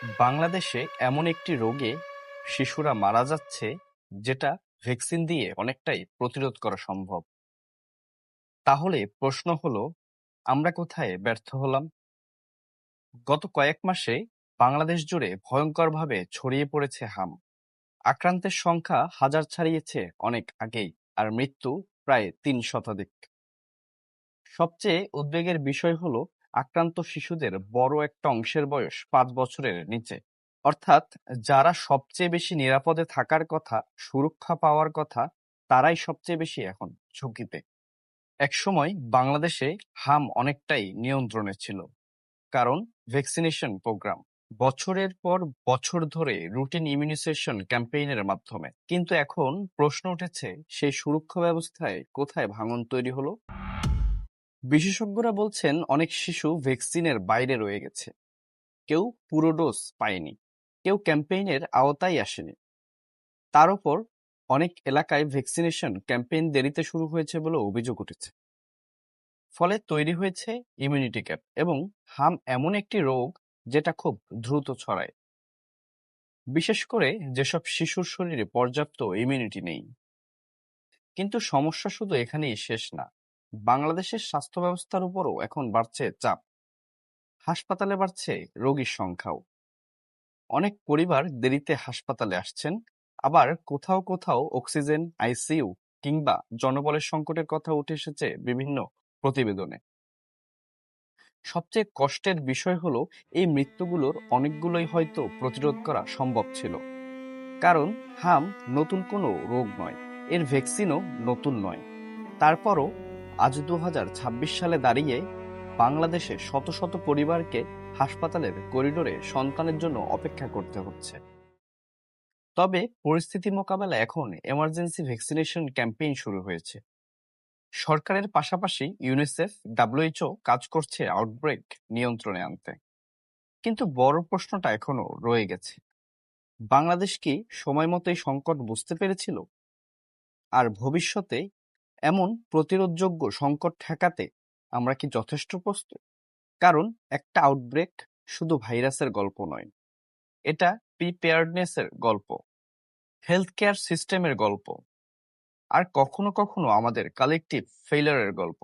বাংলাদেশে এমন একটি রোগে শিশুরা মারা যাচ্ছে যেটা ভ্যাকসিন দিয়ে অনেকটাই প্রতিরোধ করা সম্ভব। তাহলে প্রশ্ন হলো, আমরা কোথায় ব্যর্থ হলাম? গত কয়েক মাসে বাংলাদেশ জুড়ে ভয়ঙ্করভাবে ছড়িয়ে পড়েছে হাম। আক্রান্তের সংখ্যা হাজার ছাড়িয়েছে অনেক আগেই, আর মৃত্যু প্রায় ৩ শতাধিক। সবচেয়ে উদ্বেগের বিষয় হলো, আক্রান্ত শিশুদের বড় একটা অংশের বয়স ৫ বছরের নিচে। অর্থাৎ যারা সবচেয়ে বেশি নিরাপদে থাকার কথা, সুরক্ষা পাওয়ার কথা, তারাই সবচেয়ে বেশি এখন ঝুঁকিতে। একসময় বাংলাদেশে হাম অনেকটাই নিয়ন্ত্রণে ছিল, কারণ ভ্যাকসিনেশন প্রোগ্রাম, বছরের পর বছর ধরে রুটিন ইমিউনাইজেশন ক্যাম্পেইনের মাধ্যমে। কিন্তু এখন প্রশ্ন উঠেছে, সেই সুরক্ষা ব্যবস্থায় কোথায় ভাঙন তৈরি হলো? বিশেষজ্ঞরা বলছেন অনেক শিশু ভ্যাকসিনের বাইরে রয়ে গেছে, কেউ পুরো ডোজ পায়নি, কেউ ক্যাম্পেইনের আওতায় আসেনি। তার উপর অনেক এলাকায় ভ্যাকসিনেশন ক্যাম্পেইন দেরিতে শুরু হয়েছে বলে অভিযোগ উঠেছে। ফলে তৈরি হয়েছে ইমিউনিটি গ্যাপ, এবং হাম এমন একটি রোগ যেটা খুব দ্রুত ছড়ায়, বিশেষ করে যেসব শিশুর শরীরে পর্যাপ্ত ইমিউনিটি নেই। কিন্তু সমস্যা শুধু এখানেই শেষ না। বাংলাদেশের স্বাস্থ্য ব্যবস্থার উপরও এখন বাড়ছে চাপ। হাসপাতালে বাড়ছে রোগীর সংখ্যাও। অনেক পরিবার দেরিতে হাসপাতালে আসছেন, আবার কোথাও কোথাও অক্সিজেন, আইসিইউ কিংবা জনবলের সংকটের কথা উঠে এসেছে বিভিন্ন প্রতিবেদনে। সবচেয়ে কষ্টের বিষয় হলো, এই মৃত্যুগুলোর অনেকগুলোই হয়তো প্রতিরোধ করা সম্ভব ছিল। কারণ হাম নতুন কোনো রোগ নয়, এর ভ্যাকসিনও নতুন নয়। তারপরও আজ ২০২৬ সালে দাঁড়িয়ে বাংলাদেশে শত শত পরিবারকে হাসপাতালের করিডোরে সন্তানের জন্য অপেক্ষা করতে হচ্ছে। তবে পরিস্থিতি মোকাবেলায় এখন এমার্জেন্সি ভ্যাকসিনেশন ক্যাম্পেইন শুরু হয়েছে। সরকারের পাশাপাশি ইউনিসেফ, ডব্লিউএইচও কাজ করছে আউটব্রেক নিয়ন্ত্রণে আনতে। কিন্তু বড় প্রশ্নটা এখনো রয়ে গেছে, বাংলাদেশ কি সময় মতো এই সংকট বুঝতে পেরেছিল? আর ভবিষ্যতে এমন প্রতিরোধযোগ্য সংকট ঠেকাতে আমরা কি যথেষ্ট প্রস্তুত? কারণ একটা আউটব্রেক শুধু ভাইরাসের গল্প নয়, এটা প্রিপেয়ার্ডনেসের গল্প, হেলথ কেয়ার সিস্টেমের গল্প, আর কখনো কখনো আমাদের কালেকটিভ ফেইলিউরের গল্প।